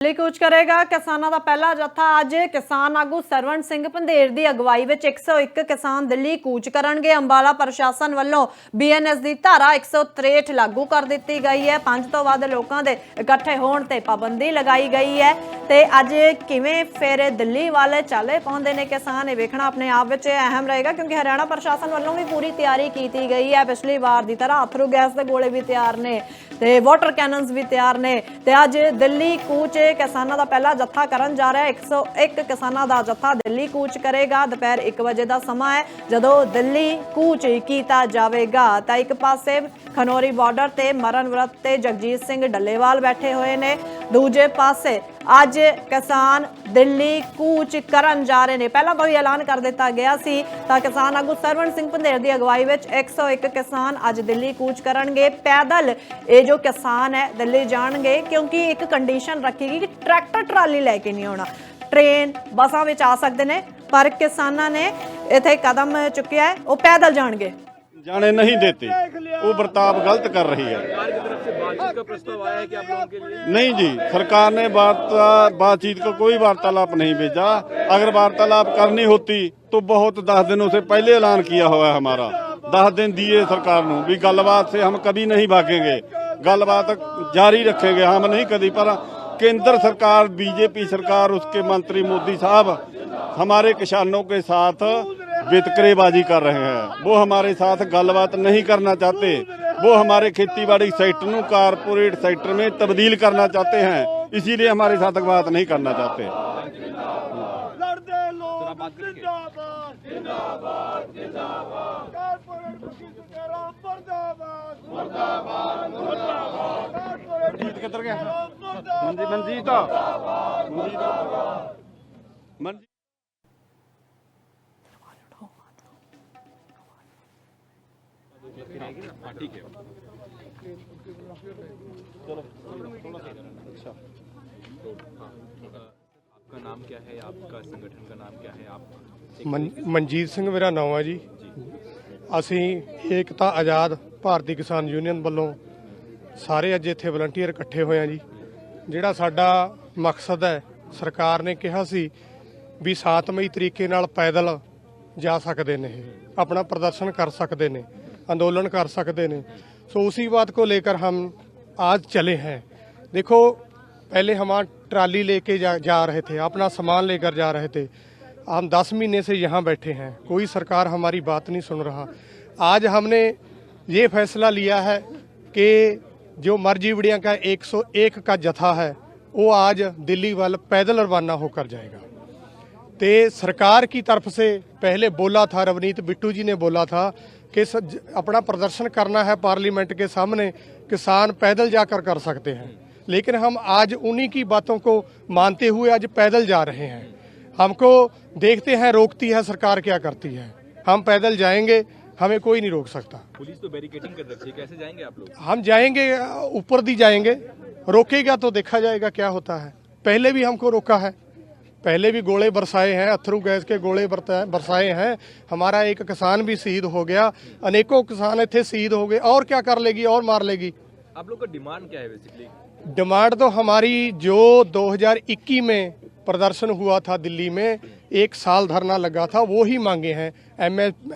ਦਿੱਲੀ ਕੂਚ ਕਰੇਗਾ ਕਿਸਾਨਾਂ ਦਾ ਪਹਿਲਾ ਜੱਥਾ। ਅੱਜ ਕਿਸਾਨ ਆਗੂ ਸਰਵਣ ਸਿੰਘ ਪੰਧੇਰ ਦੀ ਅਗਵਾਈ ਵਿੱਚ 101 ਕਿਸਾਨ ਦਿੱਲੀ ਕੂਚ ਕਰਨਗੇ। ਅੰਬਾਲਾ ਪ੍ਰਸ਼ਾਸਨ ਵੱਲੋਂ ਬੀਐਨਐਸ ਦੀ ਧਾਰਾ 163 ਲਾਗੂ ਕਰ ਦਿੱਤੀ गई है। 5 ਤੋਂ ਵੱਧ ਲੋਕਾਂ ਦੇ ਇਕੱਠੇ ਹੋਣ ਤੇ ਪਾਬੰਦੀ लगाई गई है। ਤੇ ਅੱਜ ਕਿਵੇਂ ਫਿਰ ਦਿੱਲੀ ਵਾਲੇ ਚਾਲੇ ਪਾਉਂਦੇ ਨੇ ਕਿਸਾਨ, ਇਹ ਵੇਖਣਾ ਆਪਣੇ ਆਪ ਵਿੱਚ ਅਹਿਮ ਰਹੇਗਾ, ਕਿਉਂਕਿ ਹਰਿਆਣਾ ਪ੍ਰਸ਼ਾਸਨ ਵੱਲੋਂ ਵੀ ਪੂਰੀ ਤਿਆਰੀ ਕੀਤੀ ਗਈ ਹੈ। ਪਿਛਲੀ ਵਾਰ ਦੀ ਤਰ੍ਹਾਂ ਅਥਰੂ ਗੈਸ ਦੇ ਗੋਲੇ ਵੀ ਤਿਆਰ ਨੇ ਤੇ ਵਾਟਰ ਕੈਨਨਸ ਵੀ ਤਿਆਰ ਨੇ। ਤੇ ਅੱਜ ਦਿੱਲੀ ਕੂਚ ਕਿਸਾਨਾਂ ਦਾ ਪਹਿਲਾ ਜੱਥਾ ਕਰਨ ਜਾ ਰਿਹਾ। 101 ਕਿਸਾਨਾਂ ਦਾ ਜੱਥਾ ਦਿੱਲੀ ਕੂਚ ਕਰੇਗਾ। ਦੁਪਹਿਰ 1 ਵਜੇ ਦਾ ਸਮਾਂ ਹੈ ਜਦੋਂ ਦਿੱਲੀ ਕੂਚ ਕੀਤਾ ਜਾਵੇਗਾ। ਤਾਂ ਇੱਕ ਪਾਸੇ ਖਨੌਰੀ ਬਾਰਡਰ ਤੇ ਮਰਨਵਰਤ ਤੇ ਜਗਜੀਤ ਸਿੰਘ ਡੱਲੇਵਾਲ ਬੈਠੇ ਹੋਏ ਨੇ, ਦੂਜੇ ਪਾਸੇ ਅੱਜ ਕਿਸਾਨ ਦਿੱਲੀ ਕੂਚ ਕਰਨ ਜਾ ਰਹੇ ਨੇ। ਪਹਿਲਾਂ ਤੋਂ ਹੀ ਐਲਾਨ ਕਰ ਦਿੱਤਾ ਗਿਆ ਸੀ। ਤਾਂ ਕਿਸਾਨ ਆਗੂ ਸਰਵਣ ਸਿੰਘ ਪੰਧੇਰ ਦੀ ਅਗਵਾਈ ਵਿੱਚ 101 ਕਿਸਾਨ ਅੱਜ ਦਿੱਲੀ ਕੂਚ ਕਰਨਗੇ। ਪੈਦਲ ਇਹ ਜੋ ਕਿਸਾਨ ਹੈ ਦਿੱਲੀ ਜਾਣਗੇ, ਕਿਉਂਕਿ ਇੱਕ ਕੰਡੀਸ਼ਨ ਰੱਖੀ ਗਈ ਕਿ ट्रैक्टर ट्राली लैके नहीं आना, ट्रेन बसा में आ सकते हैं, पर किसानों ने इत्थे कदम चुकिया है, वो पैदल जाएंगे। जाने नहीं देते, वो बर्ताव गलत कर रही है। बातचीत का प्रस्ताव आया है कि आप लोगों के लिए? नहीं जी, सरकार ने बातचीत का कोई वार्तालाप नहीं भेजा। अगर वार्तालाप करनी होती तो बहुत 10 दिनों से पहले ऐलान किया हुआ है हमारा। 10 दिन दिए सरकार को भी गलबात से हम कभी नहीं भागेंगे, गलबात जारी रखेंगे हम नहीं कभी। पर केंद्र सरकार, बीजेपी सरकार, उसके मंत्री मोदी साहब हमारे किसानों के साथ वितकरेबाजी कर रहे हैं। वो हमारे साथ गलबात नहीं करना चाहते। वो हमारे खेती बाड़ी सेक्टर को कारपोरेट सेक्टर में तब्दील करना चाहते हैं, इसीलिए हमारे साथ बात नहीं करना चाहते। किधर गया मनजीत ठीक है, चलो अच्छा। तो आपका नाम क्या है, आपका संगठन का नाम क्या है? आप मनजीत सिंह मेरा नाम है जी। ਅਸੀਂ ਏਕਤਾ ਆਜ਼ਾਦ ਭਾਰਤੀ ਕਿਸਾਨ ਯੂਨੀਅਨ ਵੱਲੋਂ ਸਾਰੇ ਅੱਜ ਇੱਥੇ ਵਲੰਟੀਅਰ ਇਕੱਠੇ ਹੋਏ ਆ ਜੀ। ਜਿਹੜਾ ਸਾਡਾ ਮਕਸਦ ਹੈ, ਸਰਕਾਰ ਨੇ ਕਿਹਾ ਸੀ ਵੀ 7 ਮਈ ਤਰੀਕੇ ਨਾਲ ਪੈਦਲ ਜਾ ਸਕਦੇ ਨੇ, अपना प्रदर्शन कर सकते ने, आंदोलन कर सकते ने। सो उसी बात को लेकर हम आज चले हैं। देखो, पहले हम ट्राली लेके जा रहे थे, अपना सामान लेकर जा रहे थे। हम 10 महीने से यहाँ बैठे हैं, कोई सरकार हमारी बात नहीं सुन रहा। आज हमने ये फैसला लिया है कि जो मरजीवड़ियाँ का 101 का जत्था है वो आज दिल्ली वाल पैदल रवाना होकर जाएगा। तो सरकार की तरफ से पहले बोला था, रवनीत बिट्टू जी ने बोला था कि अपना प्रदर्शन करना है पार्लियामेंट के सामने, किसान पैदल जाकर कर सकते हैं। लेकिन हम आज उन्हीं की बातों को मानते हुए आज पैदल जा रहे हैं। हमको देखते हैं रोकती है सरकार क्या करती है। हम पैदल जाएंगे, हमें कोई नहीं रोक सकता। पुलिस तो बैरिकेडिंग कर रखी है, कैसे जाएंगे आप लोग? हम जाएंगे, ऊपर दी जाएंगे, रोकेगा तो देखा जाएगा क्या होता है। पहले भी हमको रोका है, पहले भी गोले बरसाए हैं, अथरू गैस के गोले बरसाए हैं। हमारा एक किसान भी शहीद हो गया, अनेकों किसान इतने शहीद हो गए। और क्या कर लेगी, और मार लेगी। आप लोग का डिमांड क्या है बेसिकली? डिमांड तो हमारी जो 2021 में प्रदर्शन हुआ था दिल्ली में, 1 साल धरना लगा था, वो ही मांगे हैं।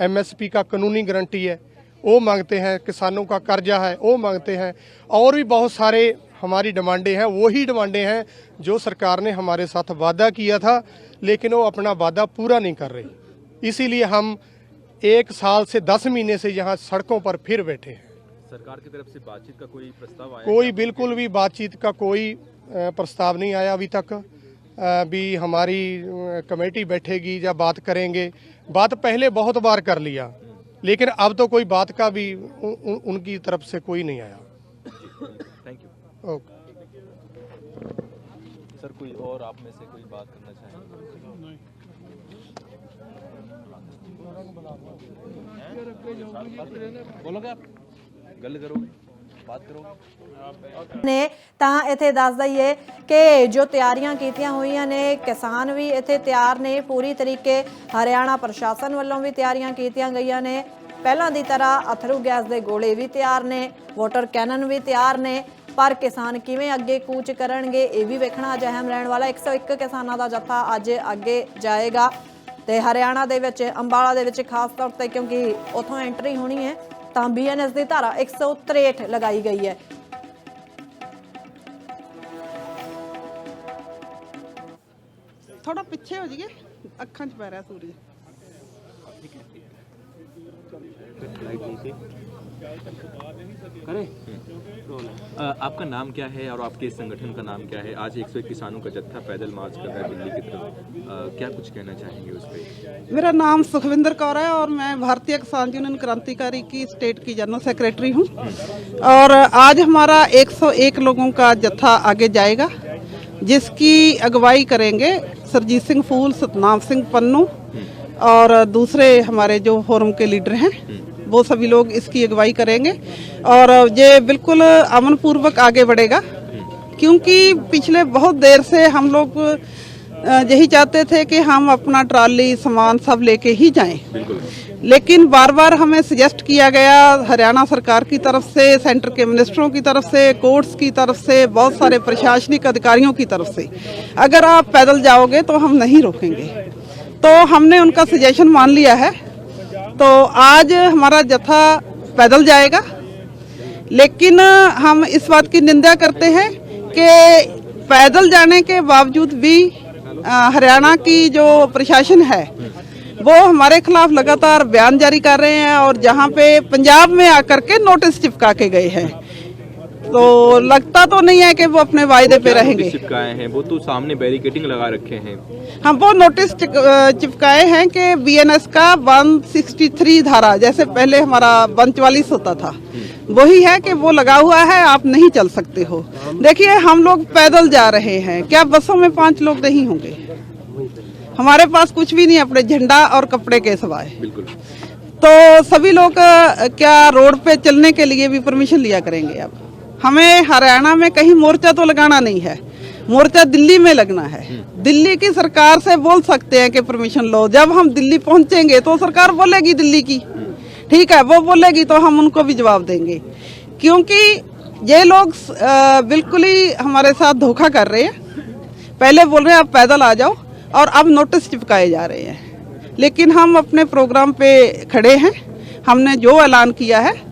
MSP का कानूनी गारंटी है वो मांगते हैं, किसानों का कर्जा है वो मांगते हैं, और भी बहुत सारे हमारी डिमांडें हैं। वही डिमांडें हैं जो सरकार ने हमारे साथ वादा किया था, लेकिन वो अपना वादा पूरा नहीं कर रही। इसीलिए हम 1 साल से 10 महीने से यहाँ सड़कों पर फिर बैठे हैं। सरकार की तरफ से बातचीत का कोई प्रस्ताव आया? कोई बिल्कुल भी बातचीत का कोई प्रस्ताव नहीं आया अभी तक। भी हमारी कमेटी बैठेगी या बात करेंगे, बात पहले बहुत बार कर लिया, लेकिन अब तो कोई बात का भी उनकी तरफ से कोई नहीं आया। Thank you. ओके सर, कोई और आप में से कोई बात करना चाहेंगे? बोलोगे आप? गल करोगे, बात करोगे? ने ਤਾਂ ਇੱਥੇ ਦੱਸ ਦਈਏ ਕਿ ਜੋ ਤਿਆਰੀਆਂ ਕੀਤੀਆਂ ਹੋਈਆਂ ਨੇ, ਕਿਸਾਨ ਵੀ ਇੱਥੇ ਤਿਆਰ ਨੇ ਪੂਰੀ ਤਰੀਕੇ। ਹਰਿਆਣਾ ਪ੍ਰਸ਼ਾਸਨ ਵੱਲੋਂ ਵੀ ਤਿਆਰੀਆਂ ਕੀਤੀਆਂ ਗਈਆਂ ਨੇ। ਪਹਿਲਾਂ ਦੀ ਤਰ੍ਹਾਂ ਅਥਰੂ ਗੈਸ ਦੇ ਗੋਲੇ ਵੀ ਤਿਆਰ ਨੇ, ਵਾਟਰ ਕੈਨਨ ਵੀ ਤਿਆਰ ਨੇ। ਪਰ ਕਿਸਾਨ ਕਿਵੇਂ ਅੱਗੇ ਕੂਚ ਕਰਨਗੇ ਇਹ ਵੀ ਵੇਖਣਾ ਅੱਜ ਅਹਿਮ ਰਹਿਣ ਵਾਲਾ। 101 ਕਿਸਾਨਾਂ ਦਾ ਜੱਥਾ ਅੱਜ ਅੱਗੇ ਜਾਏਗਾ ਤੇ ਹਰਿਆਣਾ ਦੇ ਵਿੱਚ ਅੰਬਾਲਾ ਦੇ ਵਿੱਚ ਖਾਸ ਤੌਰ ਤੇ ਕਿਉਂਕਿ ਉੱਥੋਂ ਐਂਟਰੀ ਹੋਣੀ ਹੈ ਤਾਂ ਬੀਐਨਐਸ ਦੀ ਧਾਰਾ 163 ਲਗਾਈ ਗਈ ਹੈ। थोड़ा पीछे हो जाइए, अखा च पै रहा सूरज। आपका नाम क्या है और आपके संगठन का नाम क्या है? आज 101 किसानों का जत्था पैदल मार्च कर रहा है दिल्ली की तरफ, क्या कुछ कहना चाहेंगे उस पर? मेरा नाम सुखविंदर कौर है और मैं भारतीय किसान यूनियन क्रांतिकारी की स्टेट की जनरल सेक्रेटरी हूँ। और आज हमारा 101 लोगों का जत्था आगे जाएगा, जिसकी अगुवाई करेंगे सरजीत सिंह फूल, सतनाम सिंह पन्नू और दूसरे हमारे जो फोरम के लीडर हैं, वो सभी लोग इसकी अगुवाई करेंगे। और ये बिल्कुल अमन पूर्वक आगे बढ़ेगा, क्योंकि पिछले बहुत देर से हम लोग यही चाहते थे कि हम अपना ट्राली सामान सब लेके ही जाएं। लेकिन बार बार हमें सजेस्ट किया गया हरियाणा सरकार की तरफ से, सेंटर के मिनिस्टरों की तरफ से, कोर्ट्स की तरफ से, बहुत सारे प्रशासनिक अधिकारियों की तरफ से, अगर आप पैदल जाओगे तो हम नहीं रोकेंगे। तो हमने उनका सजेशन मान लिया है। तो आज हमारा जत्था पैदल जाएगा, लेकिन हम इस बात की निंदा करते हैं कि पैदल जाने के बावजूद भी हरियाणा की जो प्रशासन है वो हमारे खिलाफ लगातार बयान जारी कर रहे हैं और जहां पे पंजाब में आकर के नोटिस चिपका के गए हैं। तो लगता तो नहीं है कि वो अपने वायदे पे रहेंगे। चिपकाए हैं वो तो सामने बैरिकेडिंग लगा रखे हैं। हम वो नोटिस चिपकाए हैं कि बीएनएस का 163 धारा, जैसे पहले हमारा 144 होता था, वही है कि वो लगा हुआ है, आप नहीं चल सकते हो। देखिए हम लोग पैदल जा रहे हैं, क्या बसों में 5 लोग नहीं होंगे? हमारे पास कुछ भी नहीं अपने झंडा और कपड़े के सिवाय। बिल्कुल। तो सभी लोग क्या रोड पे चलने के लिए भी परमिशन लिया करेंगे? अब हमें हरियाणा में कहीं मोर्चा तो लगाना नहीं है, मोर्चा दिल्ली में लगना है। दिल्ली की सरकार से बोल सकते हैं कि परमिशन लो। जब हम दिल्ली पहुंचेंगे तो सरकार बोलेगी दिल्ली की, ठीक है, वो बोलेगी तो हम उनको भी जवाब देंगे। क्योंकि ये लोग बिल्कुल ही हमारे साथ धोखा कर रहे हैं। पहले बोल रहे हैं आप पैदल आ जाओ और अब नोटिस चिपकाए जा रहे हैं। लेकिन हम अपने प्रोग्राम पे खड़े हैं। हमने जो ऐलान किया है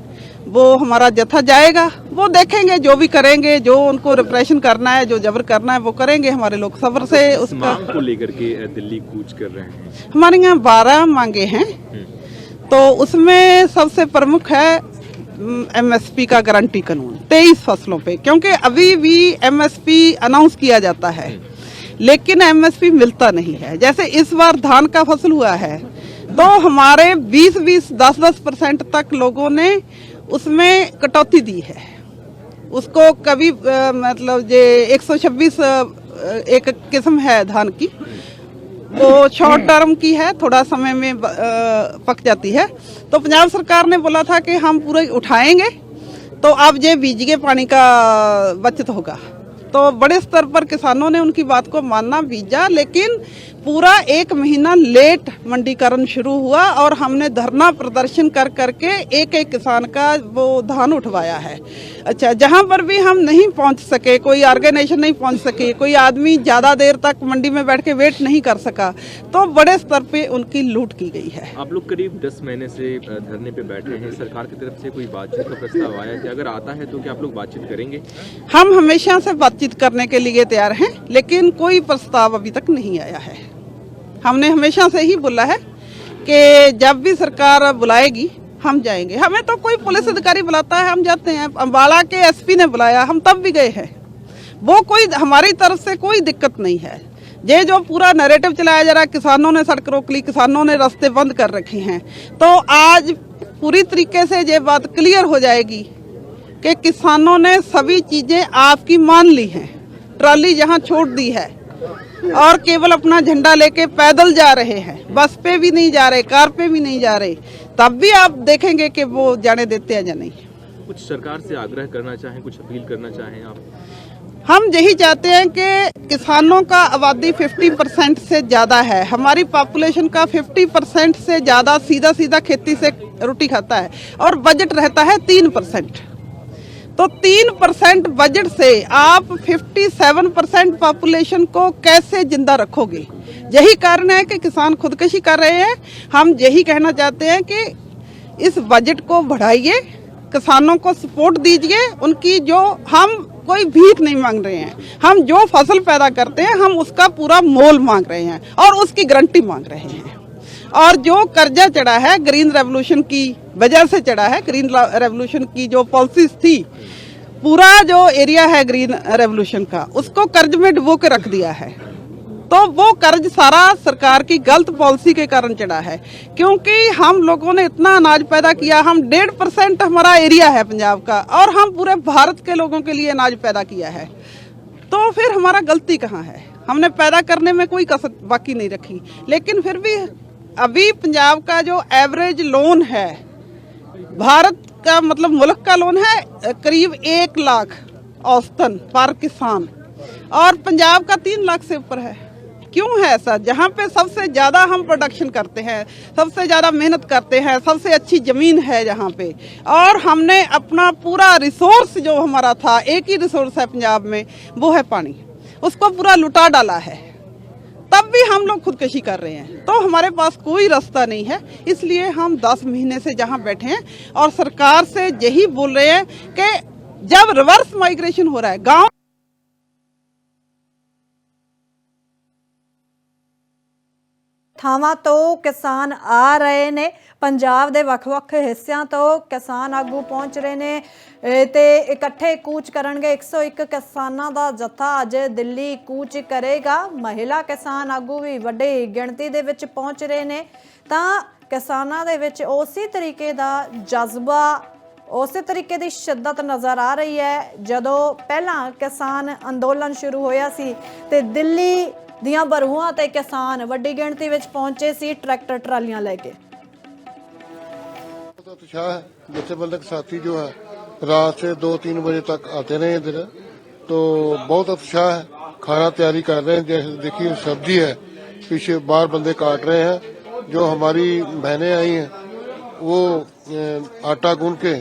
वो हमारा जत्था जाएगा, वो देखेंगे जो भी करेंगे, जो उनको रिप्रेशन करना है, जो जबर करना है वो करेंगे। हमारे लोग सब्र से उसका मांग को लेकर के दिल्ली कूच कर रहे हैं। हमारे यहाँ 12 मांगे हैं। तो उसमें सबसे प्रमुख है एमएसपी का गारंटी कानून 23 फसलों पे, क्योंकि अभी भी एमएसपी अनाउंस किया जाता है लेकिन एमएसपी मिलता नहीं है। जैसे इस बार धान का फसल हुआ है तो हमारे 20-20, 10-10% तक लोगों ने उसमें कटौती दी है। उसको कभी मतलब ये 126 एक किस्म है धान की, वो शॉर्ट टर्म की है, थोड़ा समय में पक जाती है। तो पंजाब सरकार ने बोला था कि हम पूरा उठाएंगे तो अब ये बीज के पानी का बचत होगा। तो बड़े स्तर पर किसानों ने उनकी बात को मानना, बीजा, लेकिन पूरा 1 महीना लेट मंडीकरण शुरू हुआ और हमने धरना प्रदर्शन कर करके एक किसान का वो धान उठवाया है। अच्छा, जहां पर भी हम नहीं पहुंच सके, कोई ऑर्गेनाइजेशन नहीं पहुंच सके, कोई आदमी ज़्यादा देर तक मंडी में बैठ के वेट नहीं कर सका, तो बड़े स्तर पे उनकी लूट की गई है। आप लोग करीब 10 महीने से धरने पे बैठे हैं, सरकार की तरफ से कोई बातचीत का प्रस्ताव आया है? अगर आता है तो क्या आप लोग बातचीत करेंगे? हम हमेशा से बातचीत करने के लिए तैयार हैं, लेकिन कोई प्रस्ताव अभी तक नहीं आया है। हमने हमेशा से ही बोला है कि जब भी सरकार बुलाएगी हम जाएंगे। हमें तो कोई पुलिस अधिकारी बुलाता है हम जाते हैं। अंबाला के एसपी ने बुलाया, हम तब भी गए हैं। वो कोई हमारी तरफ से कोई दिक्कत नहीं है। ये जो पूरा नैरेटिव चलाया जा रहा है, किसानों ने सड़क रोक ली, किसानों ने रास्ते बंद कर रखे हैं, तो आज पूरी तरीके से ये बात क्लियर हो जाएगी कि किसानों ने सभी चीजें आपकी मान ली हैं। ट्राली जहां छोड़ दी है और केवल अपना झंडा लेके पैदल जा रहे हैं, बस पे भी नहीं जा रहे, कार पे भी नहीं जा रहे, तब भी आप देखेंगे कि वो जाने देते हैं या नहीं। कुछ सरकार से आग्रह करना चाहें, कुछ अपील करना चाहें आप? हम यही चाहते हैं कि किसानों का आबादी 50% से ज़्यादा है। हमारी पॉपुलेशन का 50% से ज़्यादा सीधा सीधा खेती से रोटी खाता है और बजट रहता है 3%। तो 3% बजट से आप 57% पॉपुलेशन को कैसे जिंदा रखोगे? यही कारण है कि किसान खुदकुशी कर रहे हैं। हम यही कहना चाहते हैं कि इस बजट को बढ़ाइए, किसानों को सपोर्ट दीजिए। उनकी जो, हम कोई भीख नहीं मांग रहे हैं, हम जो फसल पैदा करते हैं हम उसका पूरा मोल मांग रहे हैं और उसकी गारंटी मांग रहे हैं। और जो कर्जा चढ़ा है ग्रीन रेवोल्यूशन की वजह से चढ़ा है, ग्रीन रेवोल्यूशन की जो पॉलिसीज थी, पूरा जो एरिया है ग्रीन रेवोल्यूशन का, उसको कर्ज में डुबो के रख दिया है। तो वो कर्ज सारा सरकार की गलत पॉलिसी के कारण चढ़ा है, क्योंकि हम लोगों ने इतना अनाज पैदा किया। हम 1.5% हमारा एरिया है पंजाब का, और हम पूरे भारत के लोगों के लिए अनाज पैदा किया है। तो फिर हमारा गलती कहाँ है? हमने पैदा करने में कोई कसर बाकी नहीं रखी। लेकिन फिर भी अभी पंजाब का जो एवरेज लोन है, भारत का मतलब मुल्क का लोन है करीब 1 लाख औसतन पर किसान, और पंजाब का 3 लाख से ऊपर है। क्यों है ऐसा? जहाँ पे सबसे ज्यादा हम प्रोडक्शन करते हैं, सबसे ज्यादा मेहनत करते हैं, सबसे अच्छी जमीन है जहाँ पे, और हमने अपना पूरा रिसोर्स जो हमारा था, एक ही रिसोर्स है पंजाब में, वो है पानी, उसको पूरा लुटा डाला है। तब भी हम लोग खुदकुशी कर रहे हैं। तो हमारे पास कोई रास्ता नहीं है, इसलिए हम 10 महीने से जहाँ बैठे हैं और सरकार से यही बोल रहे हैं कि जब रिवर्स माइग्रेशन हो रहा है, गांव ਥਾਵਾਂ ਤੋਂ ਕਿਸਾਨ ਆ ਰਹੇ ਨੇ। ਪੰਜਾਬ ਦੇ ਵੱਖ-ਵੱਖ ਹਿੱਸਿਆਂ ਤੋਂ ਕਿਸਾਨ ਆਗੂ ਪਹੁੰਚ ਰਹੇ ਨੇ ਤੇ ਇਕੱਠੇ ਕੂਚ ਕਰਨਗੇ। 101 ਕਿਸਾਨਾਂ ਦਾ ਜੱਥਾ ਅੱਜ ਦਿੱਲੀ ਕੂਚ ਕਰੇਗਾ। ਮਹਿਲਾ ਕਿਸਾਨ ਆਗੂ ਵੀ ਵੱਡੀ ਗਿਣਤੀ ਦੇ ਵਿੱਚ ਪਹੁੰਚ ਰਹੇ ਨੇ। ਤਾਂ ਕਿਸਾਨਾਂ ਦੇ ਵਿੱਚ ਉਸੇ ਤਰੀਕੇ ਦਾ ਜਜ਼ਬਾ, ਉਸੇ ਤਰੀਕੇ ਦੀ ਸ਼ਿੱਦਤ ਨਜ਼ਰ ਆ ਰਹੀ ਹੈ ਜਦੋਂ ਪਹਿਲਾਂ ਕਿਸਾਨ ਅੰਦੋਲਨ ਸ਼ੁਰੂ ਹੋਇਆ ਸੀ ਤੇ ਦਿੱਲੀ ਦੀਆਂ ਬਰੂਹਾਂ ਤੇ ਕਿਸਾਨ ਵੱਡੀ ਗਿਣਤੀ ਵਿੱਚ ਪਹੁੰਚੇ ਸੀ ਟਰੈਕਟਰ ਟਰਾਲੀਆਂ ਲੈ ਕੇ। बहुत उत्साह है। जत्थेबंधक साथी जो है रात से 2-3 बजे तक आते रहे इधर, तो बहुत उत्साह है। खाना तैयारी कर रहे हैं, जैसे देखिए सब्जी है, पीछे बाहर बंदे काट रहे हैं। जो हमारी बहनें आई हैं वो आटा गूंद के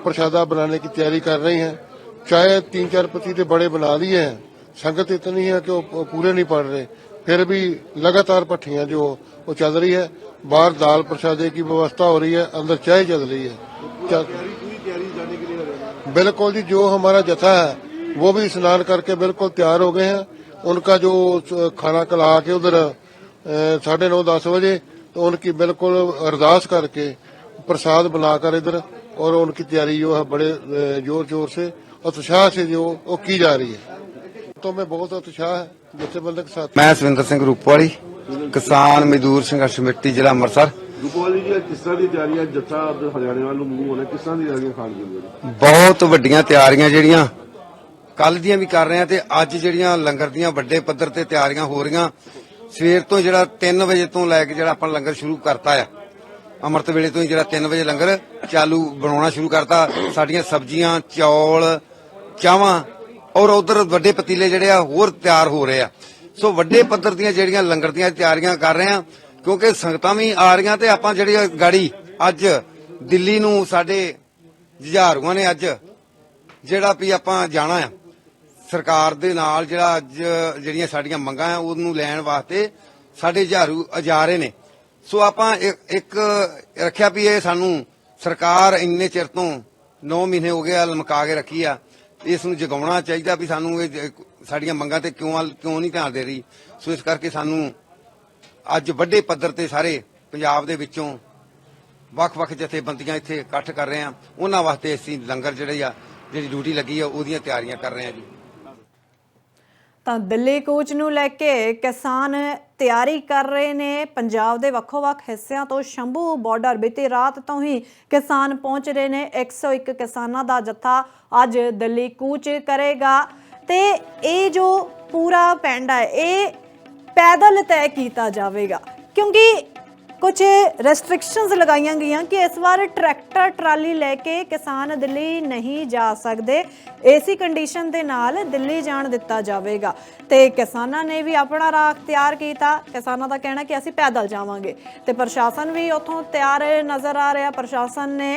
प्रसादा बनाने की तैयारी कर रही हैं। चाहे 3-4 पतीले बड़े बना लिए हैं, संगत इतनी है कि वो पूरे नहीं पड़ रहे, फिर भी लगातार भट्ठियां जो वो चल रही है। बाहर दाल प्रसादे की व्यवस्था हो रही है, अंदर चाय चल रही है। बिल्कुल जी, जो हमारा जत्था है वो भी स्नान करके बिल्कुल तैयार हो गए हैं। उनका जो खाना खिला के उधर 9:30-10 बजे, तो उनकी बिल्कुल अरदास करके प्रसाद बनाकर इधर, और उनकी तैयारी जो है बड़े जोर शोर से उत्साह से जो वो की जा रही है। तो में बहुत उत्साह है। जत्थेबंधक साथी मैं सविंदर सिंह रूपवाली, किसान मजदूर संघर्ष कमेटी जिला अमृतसर। ਰੂਪਵਾਲੀ ਜੀ, ਕਿਸ ਤਰ੍ਹਾਂ ਦੀ ਤਿਆਰੀਆਂ? ਜੱਥਾ ਹਰਿਆਣੇ ਵੱਲ ਨੂੰ ਮੂਵ ਹੋਣਾ, ਕਿਸ ਤਰ੍ਹਾਂ ਦੀ ਤਿਆਰੀਆਂ ਖਾਣ ਪੀਣ ਦੀਆਂ? ਬਹੁਤ ਵੱਡੀਆਂ ਤਿਆਰੀਆਂ ਜਿਹੜੀਆਂ ਕੱਲ ਦੀਆਂ ਵੀ ਕਰ ਰਹੇ ਆ, ਤੇ ਅੱਜ ਜਿਹੜੀਆਂ ਲੰਗਰ ਦੀਆਂ ਵੱਡੇ ਪੱਧਰ ਤੇ ਤਿਆਰੀਆਂ ਹੋ ਰਹੀਆਂ। ਸਵੇਰ ਤੋਂ ਜਿਹੜਾ 3 ਵਜੇ ਤੋਂ ਲੈ ਕੇ ਜਿਹੜਾ ਆਪਾਂ ਲੰਗਰ ਸ਼ੁਰੂ ਕਰਤਾ ਆ, ਅੰਮ੍ਰਿਤ ਵੇਲੇ ਤੋਂ ਹੀ ਜਿਹੜਾ 3 ਵਜੇ ਲੰਗਰ ਚਾਲੂ ਬਣਾਉਣਾ ਸ਼ੁਰੂ ਕਰਤਾ। ਸਾਡੀਆਂ ਸਬਜ਼ੀਆਂ, ਚੌਲ, ਚਾਵਾਂ, ਔਰ ਉਧਰ ਵੱਡੇ ਪਤੀਲੇ ਜਿਹੜੇ ਆ ਹੋਰ ਤਿਆਰ ਹੋ ਰਹੇ ਆ। ਸੋ ਵੱਡੇ ਪੱਧਰ ਦੀਆਂ ਜਿਹੜੀਆਂ ਲੰਗਰ ਦੀਆਂ ਤਿਆਰੀਆਂ ਕਰ ਰਹੇ ਆ, ਕਿਉਂਕਿ ਸੰਗਤਾਂ ਵੀ ਆ ਰਹੀਆਂ। ਤੇ ਆਪਾਂ ਜਿਹੜੀ ਗਾੜੀ ਅੱਜ ਦਿੱਲੀ ਨੂੰ ਸਾਡੇ ਜੁਝਾਰੂਆਂ ਨੇ ਅੱਜ ਜਿਹੜਾ ਵੀ ਆਪਾਂ ਜਾਣਾ ਆ ਸਰਕਾਰ ਦੇ ਨਾਲ, ਜਿਹੜਾ ਅੱਜ ਜਿਹੜੀਆਂ ਸਾਡੀਆਂ ਮੰਗਾਂ ਆ ਉਹਨੂੰ ਲੈਣ ਵਾਸਤੇ ਸਾਡੇ ਜੁਝਾਰੂ ਜਾ ਰਹੇ ਨੇ। ਸੋ ਆਪਾਂ ਇੱਕ ਰੱਖਿਆ ਵੀ ਇਹ ਸਾਨੂੰ ਸਰਕਾਰ ਇੰਨੇ ਚਿਰ ਤੋਂ 9 ਮਹੀਨੇ ਹੋ ਗਏ ਲਮਕਾ ਕੇ ਰੱਖੀ ਆ, ਇਸ ਨੂੰ ਜਗਾਉਣਾ ਚਾਹੀਦਾ ਵੀ ਸਾਨੂੰ ਇਹ ਸਾਡੀਆਂ ਮੰਗਾਂ ਤੇ ਕਿਉਂ ਨਹੀਂ ਧਿਆਨ ਦੇ ਰਹੀ। ਸੋ ਇਸ ਕਰਕੇ ਸਾਨੂੰ ਅੱਜ ਵੱਡੇ ਪੱਧਰ ਤੇ ਸਾਰੇ ਪੰਜਾਬ ਦੇ ਵਿੱਚੋਂ ਵੱਖ-ਵੱਖ ਜਥੇਬੰਦੀਆਂ ਇੱਥੇ ਇਕੱਠ ਕਰ ਰਹੇ ਆ। ਉਹਨਾਂ ਵਾਸਤੇ ਅਸੀਂ ਲੰਗਰ ਜਿਹੜੀ ਡਿਊਟੀ ਲੱਗੀ ਆ ਉਹਦੀਆਂ ਤਿਆਰੀਆਂ ਕਰ ਰਹੇ ਆ ਜੀ। ਤਾਂ ਦਿੱਲੀ ਕੂਚ ਨੂੰ ਲੈ ਕੇ ਕਿਸਾਨ ਤਿਆਰੀ ਕਰ ਰਹੇ ਨੇ। ਪੰਜਾਬ ਦੇ ਵੱਖੋ-ਵੱਖ ਹਿੱਸਿਆਂ ਤੋਂ ਸ਼ੰਭੂ ਬਾਰਡਰ ਬੀਤੀ ਰਾਤ ਤੋਂ ਹੀ ਕਿਸਾਨ ਪਹੁੰਚ ਰਹੇ ਨੇ। 101 ਕਿਸਾਨਾਂ ਦਾ ਜੱਥਾ ਅੱਜ ਦਿੱਲੀ ਕੂਚ ਕਰੇਗਾ ਤੇ ਇਹ ਜੋ ਪੂਰਾ ਪਿੰਡ ਹੈ ਇਹ ਪੈਦਲ ਤੈਅ ਕੀਤਾ ਜਾਵੇਗਾ, ਕਿਉਂਕਿ ਕੁਝ ਰੈਸਟ੍ਰਿਕਸ਼ਨਸ ਲਗਾਈਆਂ ਗਈਆਂ ਕਿ ਇਸ ਵਾਰ ਟਰੈਕਟਰ ਟਰਾਲੀ ਲੈ ਕੇ ਕਿਸਾਨ ਦਿੱਲੀ ਨਹੀਂ ਜਾ ਸਕਦੇ। ਏਸੀ ਕੰਡੀਸ਼ਨ ਦੇ ਨਾਲ ਦਿੱਲੀ ਜਾਣ ਦਿੱਤਾ ਜਾਵੇਗਾ ਤੇ ਕਿਸਾਨਾਂ ਨੇ ਵੀ ਆਪਣਾ ਰਾਹ ਤਿਆਰ ਕੀਤਾ। ਕਿਸਾਨਾਂ ਦਾ ਕਹਿਣਾ ਕਿ ਅਸੀਂ ਪੈਦਲ ਜਾਵਾਂਗੇ ਤੇ ਪ੍ਰਸ਼ਾਸਨ ਵੀ ਉੱਥੋਂ ਤਿਆਰ ਨਜ਼ਰ ਆ ਰਿਹਾ। ਪ੍ਰਸ਼ਾਸਨ ਨੇ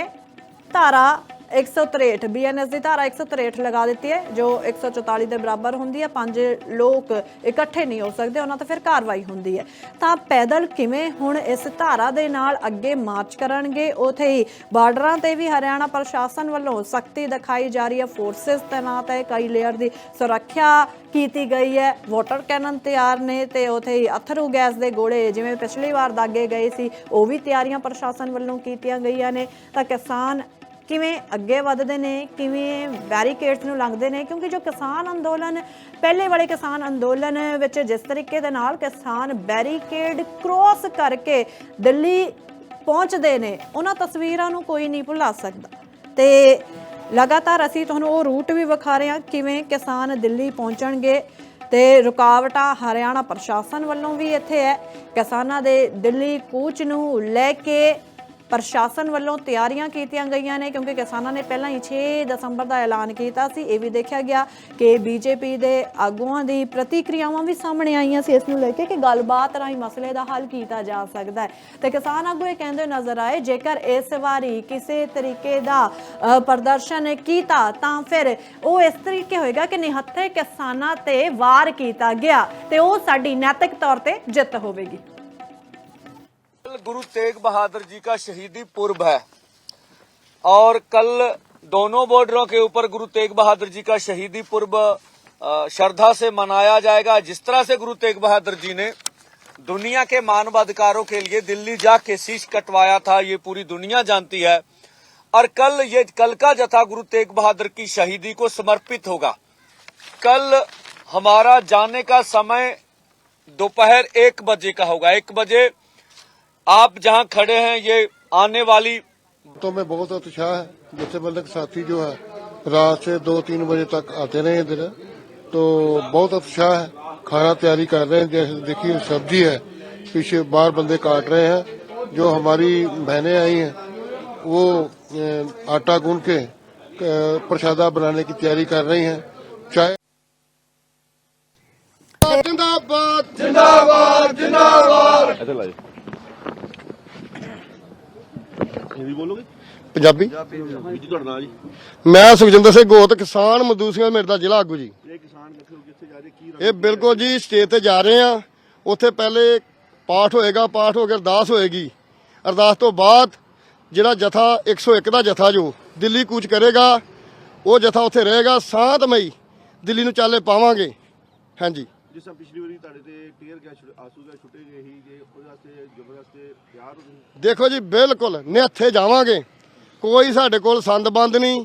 ਧਾਰਾ 163 BNS ਦੀ ਧਾਰਾ 163 ਲਗਾ ਦਿੱਤੀ ਹੈ ਜੋ 144 ਦੇ ਬਰਾਬਰ ਹੁੰਦੀ ਹੈ। 5 ਲੋਕ ਇਕੱਠੇ ਨਹੀਂ ਹੋ ਸਕਦੇ, ਉਹਨਾਂ ਤੇ ਫਿਰ ਕਾਰਵਾਈ ਹੁੰਦੀ ਹੈ। ਤਾਂ ਪੈਦਲ ਕਿਵੇਂ ਹੁਣ ਇਸ ਧਾਰਾ ਦੇ ਨਾਲ ਅੱਗੇ ਮਾਰਚ ਕਰਨਗੇ? ਉੱਥੇ ਹੀ ਬਾਰਡਰਾਂ ਤੇ ਵੀ ਹਰਿਆਣਾ ਪ੍ਰਸ਼ਾਸਨ ਵੱਲੋਂ ਸਖਤੀ ਦਿਖਾਈ ਜਾ ਰਹੀ ਹੈ। ਫੋਰਸਿਸ ਤੈਨਾਤ ਹੈ, ਕਈ ਲੇਅਰ ਦੀ ਸੁਰੱਖਿਆ ਕੀਤੀ ਗਈ ਹੈ। ਵਾਟਰ ਕੈਨਨ ਤਿਆਰ ਨੇ ਤੇ ਉੱਥੇ ਹੀ ਅਥਰੂ ਗੈਸ ਦੇ ਗੋਲੇ ਜਿਵੇਂ ਪਿਛਲੀ ਵਾਰ ਦਾਗੇ ਗਏ ਸੀ, ਉਹ ਵੀ ਤਿਆਰੀਆਂ ਪ੍ਰਸ਼ਾਸਨ ਵੱਲੋਂ ਕੀਤੀਆਂ ਗਈਆਂ ਨੇ। ਤਾਂ ਕਿਸਾਨ ਕਿਵੇਂ ਅੱਗੇ ਵਧਦੇ ਨੇ, ਕਿਵੇਂ ਬੈਰੀਕੇਡਸ ਨੂੰ ਲੰਘਦੇ ਨੇ, ਕਿਉਂਕਿ ਜੋ ਕਿਸਾਨ ਅੰਦੋਲਨ ਪਹਿਲੇ ਵਾਲੇ ਕਿਸਾਨ ਅੰਦੋਲਨ ਵਿੱਚ ਜਿਸ ਤਰੀਕੇ ਦੇ ਨਾਲ ਕਿਸਾਨ ਬੈਰੀਕੇਡ ਕ੍ਰੋਸ ਕਰਕੇ ਦਿੱਲੀ ਪਹੁੰਚਦੇ ਨੇ, ਉਹਨਾਂ ਤਸਵੀਰਾਂ ਨੂੰ ਕੋਈ ਨਹੀਂ ਭੁਲਾ ਸਕਦਾ। ਤੇ ਲਗਾਤਾਰ ਅਸੀਂ ਤੁਹਾਨੂੰ ਉਹ ਰੂਟ ਵੀ ਵਿਖਾ ਰਹੇ ਹਾਂ ਕਿਵੇਂ ਕਿਸਾਨ ਦਿੱਲੀ ਪਹੁੰਚਣਗੇ ਤੇ ਰੁਕਾਵਟਾਂ ਹਰਿਆਣਾ ਪ੍ਰਸ਼ਾਸਨ ਵੱਲੋਂ ਵੀ ਇੱਥੇ ਹੈ। ਕਿਸਾਨਾਂ ਦੇ ਦਿੱਲੀ ਕੂਚ ਨੂੰ ਲੈ ਕੇ ਪ੍ਰਸ਼ਾਸਨ ਵੱਲੋਂ ਤਿਆਰੀਆਂ ਕੀਤੀਆਂ ਗਈਆਂ ਨੇ, ਕਿਉਂਕਿ ਕਿਸਾਨਾਂ ਨੇ ਪਹਿਲਾਂ ਹੀ 6 ਦਸੰਬਰ ਦਾ ਐਲਾਨ ਕੀਤਾ ਸੀ। ਇਹ ਵੀ ਦੇਖਿਆ ਗਿਆ ਕਿ ਬੀਜੇਪੀ ਦੇ ਆਗੂਆਂ ਦੀ ਪ੍ਰਤੀਕਿਰਿਆਵਾਂ ਵੀ ਸਾਹਮਣੇ ਆਈਆਂ ਸੀ ਇਸ ਨੂੰ ਲੈ ਕੇ ਕਿ ਗੱਲਬਾਤ ਰਾਹੀਂ ਮਸਲੇ ਦਾ ਹੱਲ ਕੀਤਾ ਜਾ ਸਕਦਾ ਹੈ। ਤੇ ਕਿਸਾਨ ਆਗੂ ਇਹ ਕਹਿੰਦੇ ਨਜ਼ਰ ਆਏ ਜੇਕਰ ਇਸ ਵਾਰੀ ਕਿਸੇ ਤਰੀਕੇ ਦਾ ਪ੍ਰਦਰਸ਼ਨ ਕੀਤਾ ਤਾਂ ਫਿਰ ਉਹ ਇਸ ਤਰੀਕੇ ਹੋਏਗਾ ਕਿ ਨਿਹੱਥੇ ਕਿਸਾਨਾਂ ਤੇ ਵਾਰ ਕੀਤਾ ਗਿਆ ਤੇ ਉਹ ਸਾਡੀ ਨੈਤਿਕ ਤੌਰ ਤੇ ਜਿੱਤ ਹੋਵੇਗੀ। गुरु तेग बहादुर जी का शहीदी पूर्व है और कल दोनों बॉर्डरों के ऊपर गुरु तेग बहादुर जी का शहीदी पूर्व श्रद्धा से मनाया जाएगा। जिस तरह से गुरु तेग बहादुर जी ने दुनिया के मानवाधिकारों के लिए दिल्ली जाके शीश कटवाया था, ये पूरी दुनिया जानती है। और कल का जत्था गुरु तेग बहादुर की शहीदी को समर्पित होगा। कल हमारा जाने का समय दोपहर 1 बजे का होगा। 1 बजे आप जहां खड़े हैं ये आने वाली तो में बहुत उत्साह है। जत्थेबंदक साथी जो है रात से 2-3 बजे तक आते रहे इधर, तो बहुत उत्साह है। खाना तैयारी कर रहे हैं, जैसे देखिए सब्जी है, पीछे बाहर बंदे काट रहे हैं। जो हमारी बहनें आई हैं वो आटा गूंद के प्रसादा बनाने की तैयारी कर रही हैं। चाहे जिंदाबाद जिंदाबाद जिंदाबाद ऐसे लाइए हिंदी बोलोगे ਪੰਜਾਬੀ जी ਤੁਹਾਡਾ ਨਾਂ ਜੀ ਮੈਂ ਸੁਖਜਿੰਦਰ ਸਿੰਘ ਗੋਤ ਕਿਸਾਨ ਮਜ਼ਦੂਰ ਸੰਘ ਮੇਟ ਦਾ ਜ਼ਿਲ੍ਹਾ ਆਗੂ ਜੀ। ਇਹ ਕਿਸਾਨ ਇਕੱਠੇ ਹੋ ਕੇ ਇੱਥੇ ਜਾ ਰਹੇ ਕੀ ਇਹ ਬਿਲਕੁਲ ਜੀ ਸਟੇਜ ਤੇ ਜਾ ਰਹੇ ਆ। ਉੱਥੇ ਪਹਿਲੇ ਪਾਠ ਹੋਏਗਾ, ਪਾਠ ਹੋ ਕੇ ਅਰਦਾਸ ਹੋਏਗੀ। ਅਰਦਾਸ ਤੋਂ ਬਾਅਦ ਜਿਹੜਾ ਜਥਾ 101 ਦਾ ਜਥਾ ਜੋ ਦਿੱਲੀ ਕੂਚ ਕਰੇਗਾ ਉਹ ਜਥਾ ਉੱਥੇ ਰਹੇਗਾ। ਸ਼ਾਂਤਮਈ ਦਿੱਲੀ ਨੂੰ ਚਾਲੇ ਪਾਵਾਂਗੇ। ਹਾਂਜੀ, ਜਿਸ ਤਰ੍ਹਾਂ ਪਿਛਲੀ ਵਾਰੀ ਤੁਹਾਡੇ ਤੇ ਟੀਅਰ ਗੈਸ ਆਸੂ ਗੈਸ ਛੁੱਟੇ ਗਏ ਸੀ, ਜੇ ਉਹਦੇ ਵਾਸਤੇ ਜ਼ਬਰਦਸਤ ਤਿਆਰ ਹੋ ਗਏ? ਦੇਖੋ ਜੀ ਬਿਲਕੁਲ ਨਿਹੱਥੇ ਜਾਵਾਂਗੇ। ਕੋਈ ਸਾਡੇ ਕੋਲ ਸੰਦਬੰਦ ਨਹੀਂ,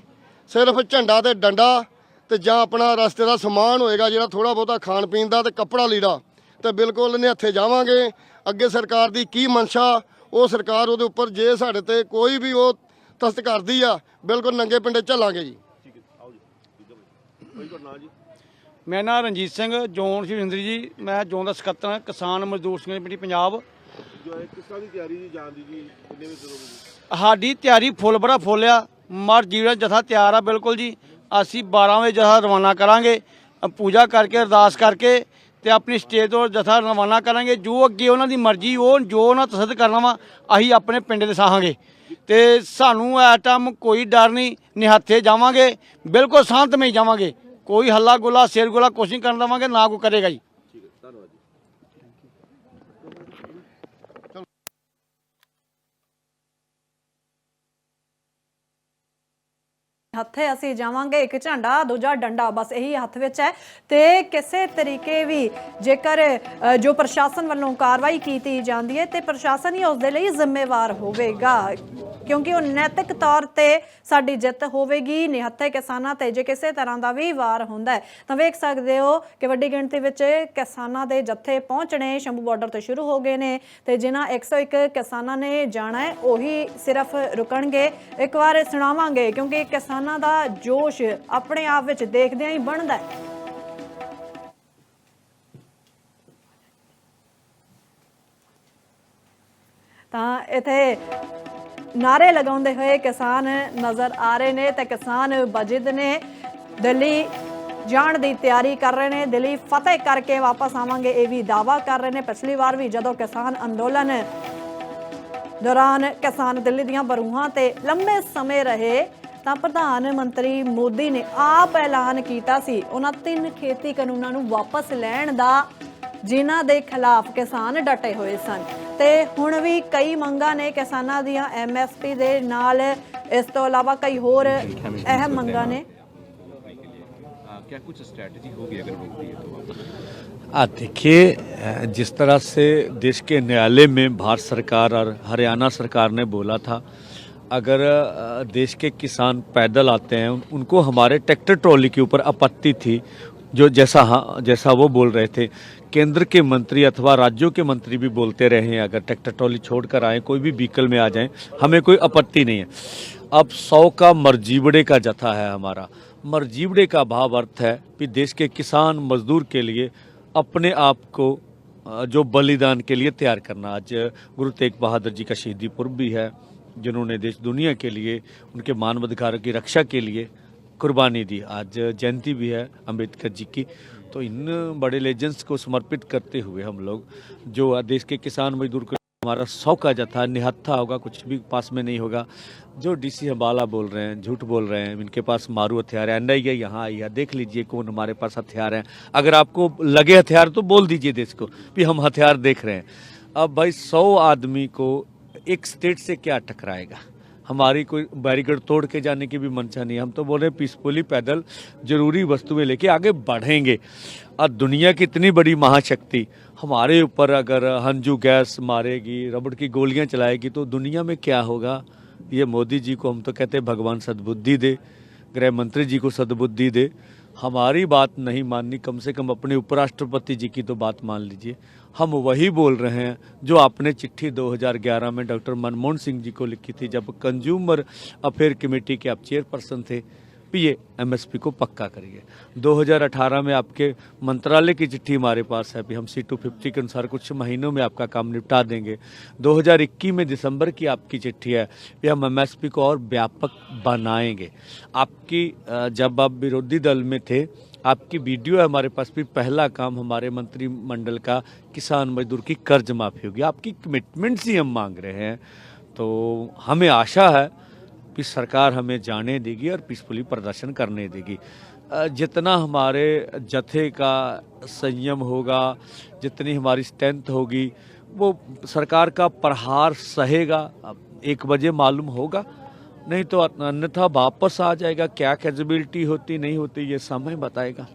ਸਿਰਫ ਝੰਡਾ ਤੇ ਡੰਡਾ ਤੇ ਜਾਂ ਆਪਣਾ ਰਸਤੇ ਦਾ ਸਮਾਨ ਹੋਏਗਾ ਜਿਹੜਾ ਥੋੜਾ ਬਹੁਤਾ ਖਾਣ ਪੀਣ ਦਾ ਤੇ ਕੱਪੜਾ ਲੀੜਾ, ਤੇ ਬਿਲਕੁਲ ਨਿਹੱਥੇ ਜਾਵਾਂਗੇ। ਅੱਗੇ ਸਰਕਾਰ ਦੀ ਕੀ ਮਨਸ਼ਾ ਉਹ ਸਰਕਾਰ ਉਹਦੇ ਉੱਪਰ ਜੇ ਸਾਡੇ ਤੇ ਕੋਈ ਵੀ ਉਹ ਤਸਤ ਕਰਦੀ ਆ ਬਿਲਕੁਲ ਨੰਗੇ ਪਿੰਡੇ ਚੱਲਾਂਗੇ ਜੀ। ਠੀਕ ਹੈ, ਆਓ ਜੀ ਕੋਈ ਤੁਹਾਡਾ ਨਾਂ ਜੀ? ਮੇਰਾ ਨਾਮ ਰਣਜੀਤ ਸਿੰਘ, ਜੋਨ ਸ਼ਿਵਿੰਦਰ ਜੀ। ਮੈਂ ਜੋਨ ਦਾ ਸਕੱਤਰ ਹਾਂ ਕਿਸਾਨ ਮਜ਼ਦੂਰ ਸੰਘ ਕਮੇਟੀ ਪੰਜਾਬ। ਜੋ ਹੈ ਕਿਸ ਤਰ੍ਹਾਂ ਦੀ ਤਿਆਰੀ ਜੀ ਜਾਣ ਦੀ ਜੀ, ਕਿੰਨੇ ਵਜੇ ਕਰੋਗੇ ਜੀ? ਸਾਡੀ ਤਿਆਰੀ ਫੁੱਲ ਬੜਾ ਫੁੱਲ ਆ। ਮਰ ਜੀਵਨ ਜਥਾ ਤਿਆਰ ਆ ਬਿਲਕੁਲ ਜੀ। ਅਸੀਂ 12 ਵਜੇ ਜਥਾ ਰਵਾਨਾ ਕਰਾਂਗੇ, ਪੂਜਾ ਕਰਕੇ ਅਰਦਾਸ ਕਰਕੇ ਤੇ ਆਪਣੀ ਸਟੇਜ ਤੋਂ ਜਥਾ ਰਵਾਨਾ ਕਰਾਂਗੇ। ਜੋ ਅੱਗੇ ਉਹਨਾਂ ਦੀ ਮਰਜ਼ੀ ਉਹ ਜੋ ਉਹਨਾਂ ਤਸੱਦਦ ਕਰਨਾ ਵਾ ਅਸੀਂ ਆਪਣੇ ਪਿੰਡ ਦੇ ਸਾਹਾਂਗੇ। ਤੇ ਸਾਨੂੰ ਐ ਟਾਈਮ ਕੋਈ ਡਰ ਨਹੀਂ, ਨਿਹੱਥੇ ਜਾਵਾਂਗੇ, ਬਿਲਕੁਲ ਸ਼ਾਂਤਮਈ ਜਾਵਾਂਗੇ। ਕੋਈ ਹੱਲਾ ਗੁੱਲਾ ਸ਼ੇਰ ਗੁੱਲਾ ਕੁਛ ਨਹੀਂ ਕਰਨ ਦੇਵਾਂਗੇ, ਨਾ ਕੋਈ ਕਰੇਗਾ ਜੀ। ਠੀਕ ਹੈ, ਧੰਨਵਾਦ ਜੀ। ਹੱਥੇ ਅਸੀਂ ਜਾਵਾਂਗੇ, ਇੱਕ ਝੰਡਾ ਦੂਜਾ ਡੰਡਾ, ਬਸ ਇਹੀ ਹੱਥ ਵਿੱਚ ਹੈ। ਤੇ ਕਿਸੇ ਤਰੀਕੇ ਵੀ ਜੇਕਰ ਜੋ ਪ੍ਰਸ਼ਾਸਨ ਵੱਲੋਂ ਕਾਰਵਾਈ ਕੀਤੀ ਜਾਂਦੀ ਹੈ ਤੇ ਪ੍ਰਸ਼ਾਸਨ ਹੀ ਉਸ ਦੇ ਲਈ ਜ਼ਿੰਮੇਵਾਰ ਹੋਵੇਗਾ, ਕਿਉਂਕਿ ਉਹ ਨੈਤਿਕ ਤੌਰ ਤੇ ਸਾਡੀ ਜਿੱਤ ਹੋਵੇਗੀ। ਨਿਹੱਥੇ ਕਿਸਾਨਾਂ ਤੇ ਜੇ ਕਿਸੇ ਤਰ੍ਹਾਂ ਦਾ ਵੀ ਵਾਰ ਹੁੰਦਾ ਹੈ ਤਾਂ ਵੇਖ ਸਕਦੇ ਹੋ ਕਿ ਵੱਡੀ ਗਿਣਤੀ ਵਿੱਚ ਕਿਸਾਨਾਂ ਦੇ ਜੱਥੇ ਪਹੁੰਚਣੇ ਸ਼ੰਭੂ ਬਾਰਡਰ ਤੋਂ ਸ਼ੁਰੂ ਹੋ ਗਏ ਨੇ ਤੇ ਜਿਨ੍ਹਾਂ 101 ਕਿਸਾਨਾਂ ਨੇ ਜਾਣਾ ਹੈ ਉਹੀ ਸਿਰਫ ਰੁਕਣਗੇ। ਇੱਕ ਵਾਰ ਸੁਣਾਵਾਂਗੇ ਕਿਉਂਕਿ ਕਿਸਾਨਾਂ ਦਾ ਜੋਸ਼ ਆਪਣੇ ਆਪ ਵਿੱਚ ਦੇਖਦਿਆਂ ਹੀ ਬਣਦਾ ਹੈ। ਤਾਂ ਇੱਥੇ ਨਾਰੇ ਲਗਾਉਂਦੇ ਹੋਏ ਕਿਸਾਨ ਨਜ਼ਰ ਆ ਰਹੇ ਨੇ ਤੇ ਕਿਸਾਨ ਵਜਦ ਨੇ ਦਿੱਲੀ ਜਾਣ ਦੀ ਤਿਆਰੀ ਕਰ ਰਹੇ ਨੇ। ਦਿੱਲੀ ਫਤਿਹ ਕਰਕੇ ਵਾਪਸ ਆਵਾਂਗੇ ਇਹ ਵੀ ਦਾਅਵਾ ਕਰ ਰਹੇ ਨੇ। ਪਿਛਲੀ ਵਾਰ ਵੀ ਜਦੋਂ ਕਿਸਾਨ ਅੰਦੋਲਨ ਦੌਰਾਨ ਕਿਸਾਨ ਦਿੱਲੀ ਦੀਆਂ ਬਰੂਹਾਂ ਤੇ ਲੰਬੇ ਸਮੇਂ ਰਹੇ ਤਾਂ ਪ੍ਰਧਾਨ ਮੰਤਰੀ ਮੋਦੀ ਨੇ ਆਪ ਐਲਾਨ ਕੀਤਾ ਸੀ ਉਹਨਾਂ 3 ਖੇਤੀ ਕਾਨੂੰਨਾਂ ਨੂੰ ਵਾਪਸ ਲੈਣ ਦਾ ਜਿਨ੍ਹਾਂ ਦੇ ਖਿਲਾਫ ਕਿਸਾਨ ਡਟੇ ਹੋਏ ਸਨ ਤੇ ਹੁਣ ਵੀ ਕਈ ਮੰਗਾਂ ਨੇ ਕਿਸਾਨਾਂ ਦੀਆਂ MSP ਦੇ ਨਾਲ। ਇਸ ਤੋਂ ਇਲਾਵਾ ਕਈ ਹੋਰ ਅਹਿਮ ਮੰਗਾਂ ਨੇ। क्या कुछ स्ट्रैटेजी होगी अगर मिलती है तो? देखिए, जिस तरह से देश के न्यायालय में भारत सरकार और हरियाणा सरकार ने बोला था, अगर देश के किसान पैदल आते हैं उनको हमारे ट्रैक्टर ट्रॉली के ऊपर आपत्ति थी, जो जैसा वो बोल रहे थे। केंद्र के मंत्री अथवा राज्यों के मंत्री भी बोलते रहे हैं, अगर ट्रैक्टर ट्रॉली छोड़कर आए, कोई भी व्हीकल में आ जाएं, हमें कोई आपत्ति नहीं है। अब 100 का मरजीवड़े का जत्था है हमारा। मरजीवड़े का भाव अर्थ है कि देश के किसान मजदूर के लिए अपने आप को जो बलिदान के लिए तैयार करना। आज गुरु तेग बहादुर जी का शहीदी पर्व भी है, जिन्होंने देश दुनिया के लिए उनके मानवाधिकारों की रक्षा के लिए कुर्बानी दी। आज जयंती भी है अम्बेडकर जी की, तो इन बड़े लेजेंड्स को समर्पित करते हुए हम लोग जो देश के किसान मजदूर को हमारा 100 का जत्था निहत्था होगा, कुछ भी पास में नहीं होगा। जो DC अम्बाला बोल रहे हैं, झूठ बोल रहे हैं, इनके पास मारू हथियार है। NIA यहाँ आई है, देख लीजिए कौन हमारे पास हथियार है। अगर आपको लगे हथियार तो बोल दीजिए देश को भी हम हथियार देख रहे हैं। अब भाई 100 आदमी को एक स्टेट से क्या टकराएगा? हमारी कोई बैरिकेड तोड़ के जाने की भी मंशा नहीं है। हम तो बोल रहे हैं पीसफुली पैदल जरूरी वस्तुएं लेके आगे बढ़ेंगे। और दुनिया की इतनी बड़ी महाशक्ति हमारे ऊपर अगर हंजू गैस मारेगी, रबड़ की गोलियां चलाएगी, तो दुनिया में क्या होगा? ये मोदी जी को हम तो कहते हैं भगवान सद्बुद्धि दे, गृह मंत्री जी को सद्बुद्धि दे। हमारी बात नहीं माननी, कम से कम अपने उपराष्ट्रपति जी की तो बात मान लीजिए। हम वही बोल रहे हैं जो आपने चिट्ठी 2011 में डॉक्टर मनमोहन सिंह जी को लिखी थी, जब कंज्यूमर अफेयर कमेटी के आप चेयरपर्सन थे, भी ये MSP को पक्का करिए। 2018 में आपके मंत्रालय की चिट्ठी हमारे पास है, भी हम C250 के अनुसार कुछ महीनों में आपका काम निपटा देंगे। 2021 में दिसंबर की आपकी चिट्ठी है, भी हम MSP को और व्यापक बनाएंगे। आपकी जब आप विरोधी दल में थे, आपकी वीडियो है हमारे पास भी, पहला काम हमारे मंत्रिमंडल का किसान मजदूर की कर्ज माफ़ी होगी। आपकी कमिटमेंट्स ही हम मांग रहे हैं, तो हमें आशा है कि सरकार हमें जाने देगी और पीसफुली प्रदर्शन करने देगी। जितना हमारे जत्थे का संयम होगा, जितनी हमारी स्ट्रेंथ होगी, वो सरकार का प्रहार सहेगा। 1 बजे मालूम होगा, नहीं तो अन्यथा वापस आ जाएगा। क्या कैपेबिलिटी होती नहीं होती ये समय बताएगा।